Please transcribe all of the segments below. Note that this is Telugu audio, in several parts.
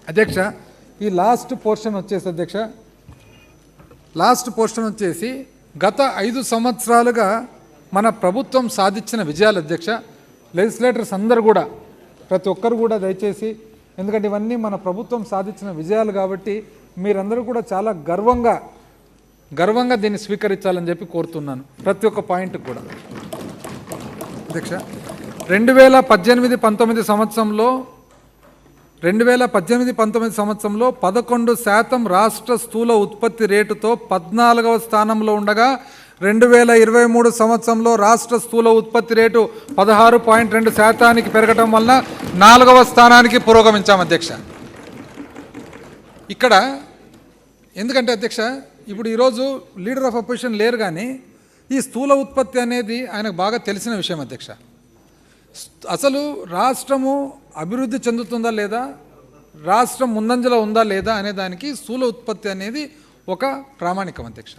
అధ్యక్ష, ఈ లాస్ట్ పోర్షన్ వచ్చేసి గత 5 సంవత్సరాలుగా మన ప్రభుత్వం సాధించిన విజయాలు అధ్యక్ష. లెజిస్లేటర్స్ అందరూ కూడా, ప్రతి ఒక్కరు కూడా దయచేసి, ఎందుకంటే ఇవన్నీ మన ప్రభుత్వం సాధించిన విజయాలు కాబట్టి మీరందరూ కూడా చాలా గర్వంగా దీన్ని స్వీకరించాలని చెప్పి కోరుతున్నాను, ప్రతి ఒక్క పాయింట్ కూడా. అధ్యక్ష, 2018-19 సంవత్సరంలో 11% రాష్ట్ర స్థూల ఉత్పత్తి రేటుతో 14వ స్థానంలో ఉండగా 2023 సంవత్సరంలో రాష్ట్ర స్థూల ఉత్పత్తి రేటు 16.2% పెరగడం వలన 4వ స్థానానికి పురోగమించాం అధ్యక్ష. ఇక్కడ ఎందుకంటే అధ్యక్ష, ఇప్పుడు ఈరోజు లీడర్ ఆఫ్ అపోజిషన్ లేరు, కానీ ఈ స్థూల ఉత్పత్తి అనేది ఆయనకు బాగా తెలిసిన విషయం అధ్యక్ష. అసలు రాష్ట్రము అభివృద్ధి చెందుతుందా లేదా, రాష్ట్రం ముందంజలో ఉందా లేదా అనే దానికి స్థూల ఉత్పత్తి అనేది ఒక ప్రామాణికం అధ్యక్ష.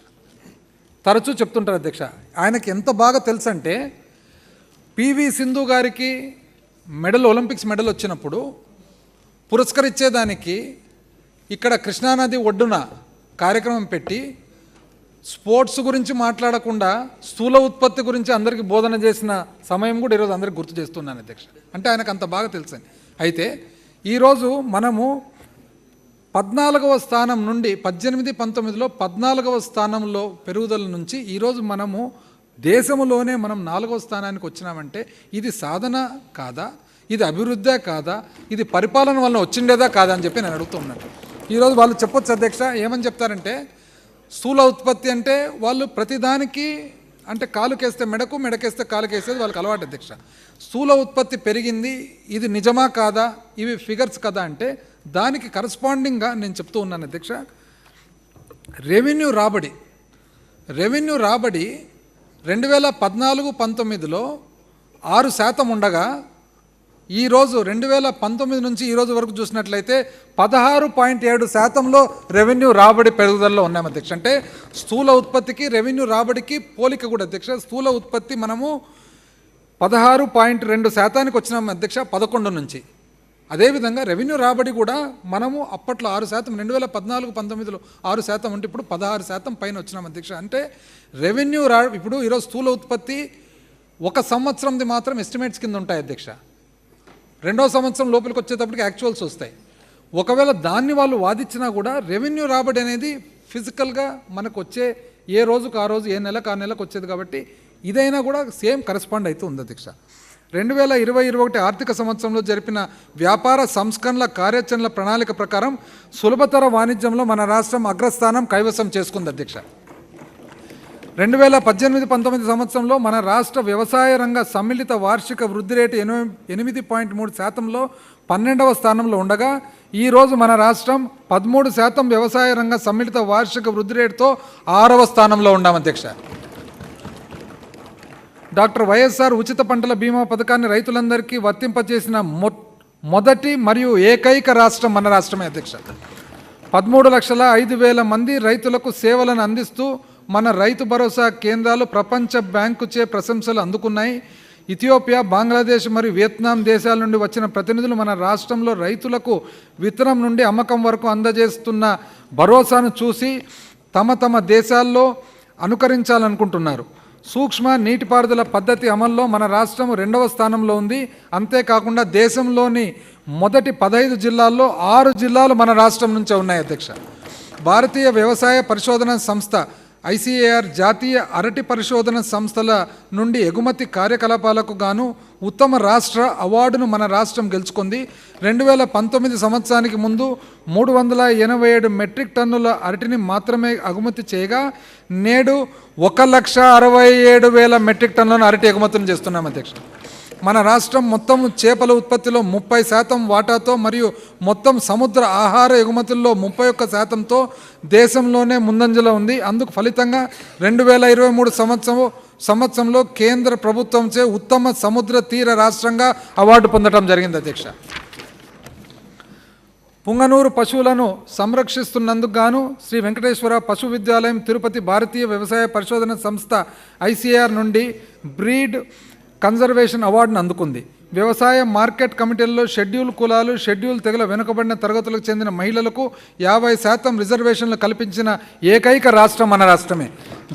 తరచూ చెప్తుంటారు అధ్యక్ష. ఆయనకి ఎంత బాగా తెలుసు అంటే, పివి సింధు గారికి ఒలింపిక్స్ మెడల్ వచ్చినప్పుడు పురస్కరించేదానికి ఇక్కడ కృష్ణానది ఒడ్డున కార్యక్రమం పెట్టి స్పోర్ట్స్ గురించి మాట్లాడకుండా స్థూల ఉత్పత్తి గురించి అందరికీ బోధన చేసిన సమయం కూడా ఈరోజు అందరికీ గుర్తు చేస్తున్నాను అధ్యక్ష. అంటే ఆయనకు అంత బాగా తెలుసని. అయితే ఈరోజు మనము 14వ స్థానం నుండి 18-19లో 14వ స్థానంలో పెరుగుదల నుంచి ఈరోజు మనము దేశంలోనే మనం 4వ స్థానానికి వచ్చినామంటే ఇది సాధన కాదా, ఇది అభివృద్ధే కాదా, ఇది పరిపాలన వలన వచ్చిండేదా కాదా అని చెప్పి నేను అడుగుతున్నాను. ఈరోజు వాళ్ళు చెప్పొచ్చు అధ్యక్ష. ఏమని చెప్తారంటే, స్థూల ఉత్పత్తి అంటే వాళ్ళు ప్రతిదానికి అంటే కాలుకేస్తే మెడకు, మెడకేస్తే కాలుకేసేది వాళ్ళకి అలవాటు అధ్యక్ష. స్థూల ఉత్పత్తి పెరిగింది, ఇది నిజమా కాదా, ఇవి ఫిగర్స్ కదా అంటే దానికి కరస్పాండింగ్గా నేను చెప్తూ ఉన్నాను అధ్యక్ష. రెవెన్యూ రాబడి 2014-19లో 6% ఉండగా ఈరోజు 2019 నుంచి ఈరోజు వరకు చూసినట్లయితే 16.7%లో రెవెన్యూ రాబడి పెరుగుదలలో ఉన్నాం అధ్యక్ష. అంటే స్థూల ఉత్పత్తికి రెవెన్యూ రాబడికి పోలిక కూడా అధ్యక్ష. స్థూల ఉత్పత్తి మనము 16.2%కి వచ్చినాం అధ్యక్ష 11 నుంచి. అదేవిధంగా రెవెన్యూ రాబడి కూడా మనము అప్పట్లో 6%, 2014-19లో 6% ఉంటే ఇప్పుడు 16% పైన వచ్చినాం అధ్యక్ష. అంటే రెవెన్యూ ఇప్పుడు ఈరోజు స్థూల ఉత్పత్తి 1 సంవత్సరంది మాత్రం ఎస్టిమేట్స్ కింద ఉంటాయి అధ్యక్ష. 2వ సంవత్సరం లోపలికి వచ్చేటప్పటికి యాక్చువల్స్ వస్తాయి. ఒకవేళ దాన్ని వాళ్ళు వాదించినా కూడా రెవెన్యూ రాబడి అనేది ఫిజికల్గా మనకు వచ్చే ఏ రోజుకు ఆ రోజు, ఏ నెలకు ఆ నెలకు వచ్చేది కాబట్టి ఇదైనా కూడా సేమ్ కరెస్పాండ్ అవుతూ ఉంది అధ్యక్ష. 2020-21 ఆర్థిక సంవత్సరంలో జరిపిన వ్యాపార సంస్కరణల కార్యాచరణల ప్రణాళిక ప్రకారం సులభతర వాణిజ్యంలో మన రాష్ట్రం అగ్రస్థానం కైవసం చేసుకుంది అధ్యక్ష. 2018-19 సంవత్సరంలో మన రాష్ట్ర వ్యవసాయ రంగ సమ్మిళిత వార్షిక వృద్ధి రేటు 8.3%లో 12వ స్థానంలో ఉండగా ఈరోజు మన రాష్ట్రం 13% వ్యవసాయ రంగ సమ్మిళిత వార్షిక వృద్ధి రేటుతో 6వ స్థానంలో ఉన్నాం అధ్యక్ష. డాక్టర్ వైఎస్ఆర్ ఉచిత పంటల బీమా పథకాన్ని రైతులందరికీ వర్తింపజేసిన మొదటి మరియు ఏకైక రాష్ట్రం మన రాష్ట్రమే అధ్యక్ష. 13,05,000 మంది రైతులకు సేవలను అందిస్తూ మన రైతు భరోసా కేంద్రాలు ప్రపంచ బ్యాంకుచే ప్రశంసలు అందుకున్నాయి. ఇథియోపియా, బంగ్లాదేశ్ మరియు వియత్నాం దేశాల నుండి వచ్చిన ప్రతినిధులు మన రాష్ట్రంలో రైతులకు విత్తనం నుండి అమ్మకం వరకు అందజేస్తున్న భరోసాను చూసి తమ దేశాల్లో అనుకరించాలనుకుంటున్నారు. సూక్ష్మ నీటిపారుదల పద్ధతి అమల్లో మన రాష్ట్రం 2వ స్థానంలో ఉంది. అంతేకాకుండా దేశంలోని మొదటి 15 జిల్లాల్లో 6 జిల్లాలు మన రాష్ట్రం నుంచే ఉన్నాయి అధ్యక్ష. భారతీయ వ్యవసాయ పరిశోధన సంస్థ ICAR జాతీయ అరటి పరిశోధన సంస్థల నుండి ఎగుమతి కార్యకలాపాలకు గాను ఉత్తమ రాష్ట్ర అవార్డును మన రాష్ట్రం గెలుచుకుంది. 2019 సంవత్సరానికి ముందు 387 మెట్రిక్ టన్నుల అరటిని మాత్రమే ఎగుమతి చేయగా నేడు 1,67,000 మెట్రిక్ టన్నుల అరటి ఎగుమతులు చేస్తున్నాం అధ్యక్ష. మన రాష్ట్రం మొత్తం చేపల ఉత్పత్తిలో 30% వాటాతో మరియు మొత్తం సముద్ర ఆహార ఎగుమతుల్లో 31%తో దేశంలోనే ముందంజలో ఉంది. అందుకు ఫలితంగా 2023 సంవత్సరంలో కేంద్ర ప్రభుత్వంచే ఉత్తమ సముద్ర తీర రాష్ట్రంగా అవార్డు పొందడం జరిగింది అధ్యక్ష. పుంగనూరు పశువులను సంరక్షిస్తున్నందుకు గాను శ్రీ వెంకటేశ్వర పశు విద్యాలయం తిరుపతి భారతీయ వ్యవసాయ పరిశోధన సంస్థ ICAR నుండి బ్రీడ్ కన్జర్వేషన్ అవార్డును అందుకుంది. వ్యవసాయ మార్కెట్ కమిటీల్లో షెడ్యూల్ కులాలు, షెడ్యూల్ తెగల వెనుకబడిన తరగతులకు చెందిన మహిళలకు 50% రిజర్వేషన్లు కల్పించిన ఏకైక రాష్ట్రం మన రాష్ట్రమే.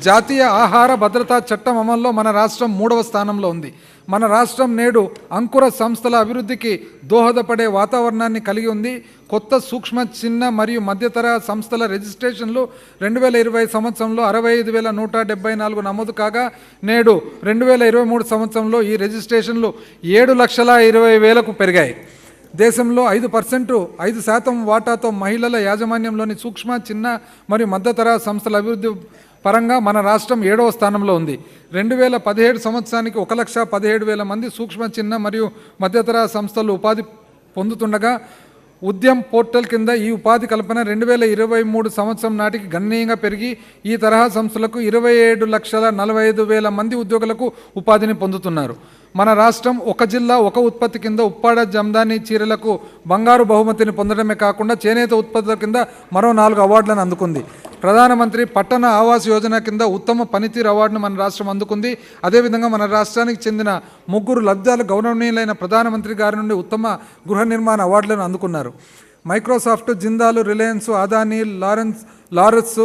జాతీయ ఆహార భద్రతా చట్టం అమల్లో మన రాష్ట్రం 3వ స్థానంలో ఉంది. మన రాష్ట్రం నేడు అంకుర సంస్థల అభివృద్ధికి దోహదపడే వాతావరణాన్ని కలిగి ఉంది. కొత్త సూక్ష్మ, చిన్న మరియు మధ్యతర సంస్థల రిజిస్ట్రేషన్లు 2020 సంవత్సరంలో 65,174 నమోదు కాగా నేడు 2023 సంవత్సరంలో ఈ రిజిస్ట్రేషన్లు 7,20,000కు పెరిగాయి. దేశంలో 5% వాటాతో మహిళల యాజమాన్యంలోని సూక్ష్మ, చిన్న మరియు మధ్యతర సంస్థల అభివృద్ధి పరంగా మన రాష్ట్రం 7వ స్థానంలో ఉంది. 2017 సంవత్సరానికి 1,17,000 మంది సూక్ష్మ, చిన్న మరియు మధ్యతర సంస్థలు ఉపాధి పొందుతుండగా ఉద్యమ్ పోర్టల్ కింద ఈ ఉపాధి కల్పన 2023 సంవత్సరం నాటికి గణనీయంగా పెరిగి ఈ తరహా సంస్థలకు 27,45,000 మంది ఉద్యోగులకు ఉపాధిని పొందుతున్నారు. మన రాష్ట్రం ఒక జిల్లా ఒక ఉత్పత్తి కింద ఉప్పాడ జమ్దాని చీరలకు బంగారు బహుమతిని పొందడమే కాకుండా చేనేత ఉత్పత్తుల కింద మరో 4 అవార్డులను అందుకుంది. ప్రధానమంత్రి పట్టణ ఆవాస్ యోజన కింద ఉత్తమ పనితీరు అవార్డును మన రాష్ట్రం అందుకుంది. అదేవిధంగా మన రాష్ట్రానికి చెందిన 3 లబ్ధాలు గౌరవనీయులైన ప్రధానమంత్రి గారి నుండి ఉత్తమ గృహ నిర్మాణ అవార్డులను అందుకున్నారు. మైక్రోసాఫ్ట్, జిందాల్, రిలయన్స్, అదానీ, లారస్,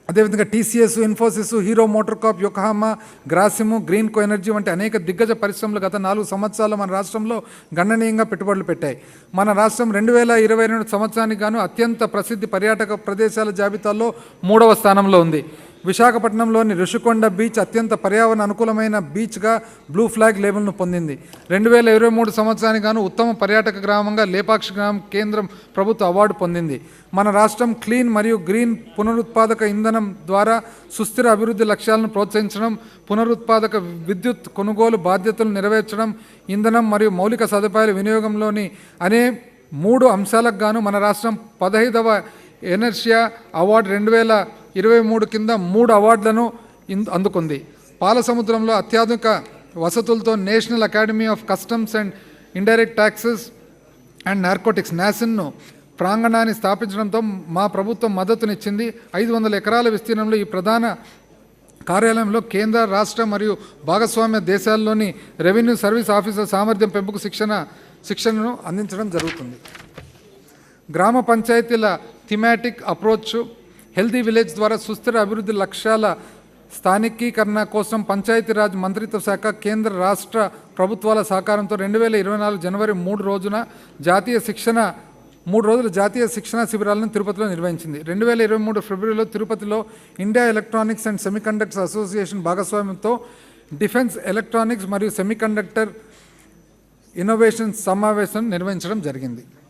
అదేవిధంగా టీసీఎస్, ఇన్ఫోసిస్, హీరో మోటార్కార్ప్, యొకోహామా, గ్రాసిమ్, గ్రీన్కో ఎనర్జీ వంటి అనేక దిగ్గజ పరిశ్రమలు గత 4 సంవత్సరాలు మన రాష్ట్రంలో గణనీయంగా పెట్టుబడులు పెట్టాయి. మన రాష్ట్రం 2022 సంవత్సరానికి గాను అత్యంత ప్రసిద్ధి పర్యాటక ప్రదేశాల జాబితాలో 3వ స్థానంలో ఉంది. విశాఖపట్నంలోని ఋషికొండ బీచ్ అత్యంత పర్యావరణ అనుకూలమైన బీచ్గా బ్లూ ఫ్లాగ్ లేబుల్ను పొందింది. 2023 సంవత్సరానికి గాను ఉత్తమ పర్యాటక గ్రామంగా లేపాక్షి గ్రామం కేంద్రం ప్రభుత్వ అవార్డు పొందింది. మన రాష్ట్రం క్లీన్ మరియు గ్రీన్ పునరుత్పాదక ఇంధనం ద్వారా సుస్థిర అభివృద్ధి లక్ష్యాలను ప్రోత్సహించడం, పునరుత్పాదక విద్యుత్ కొనుగోలు బాధ్యతలు నెరవేర్చడం, ఇంధనం మరియు మౌలిక సదుపాయాల వినియోగంలోని అనే 3 అంశాలకు గాను మన రాష్ట్రం 15వ ఎనర్షియా అవార్డు 2023 కింద 3 అవార్డులను అందుకుంది. పాల సముద్రంలో అత్యాధునిక వసతులతో national academy of customs and indirect taxes and narcotics నాసిన్ను ప్రాంగణాన్ని స్థాపించడంతో మా ప్రభుత్వం మద్దతునిచ్చింది. 500 ఎకరాల విస్తీర్ణంలో ఈ ప్రధాన కార్యాలయంలో కేంద్ర, రాష్ట్ర మరియు భాగస్వామ్య దేశాల్లోని రెవెన్యూ సర్వీస్ ఆఫీసర్ సామర్థ్యం పెంపుకు శిక్షణను అందించడం జరుగుతుంది. గ్రామ పంచాయతీల థీమాటిక్ అప్రోచ్ హెల్దీ విలేజ్ ద్వారా సుస్థిర అభివృద్ధి లక్ష్యాల స్థానికీకరణ కోసం పంచాయతీరాజ్ మంత్రిత్వ శాఖ, కేంద్ర, రాష్ట్ర ప్రభుత్వాల సహకారంతో 2024 జనవరి 3 రోజుల జాతీయ శిక్షణ శిబిరాలను తిరుపతిలో నిర్వహించింది. 2023 ఫిబ్రవరిలో తిరుపతిలో India electronics and semiconductors association భాగస్వామ్యంతో డిఫెన్స్ ఎలక్ట్రానిక్స్ మరియు సెమీకండక్టర్ ఇన్నోవేషన్ సమావేశం నిర్వహించడం జరిగింది.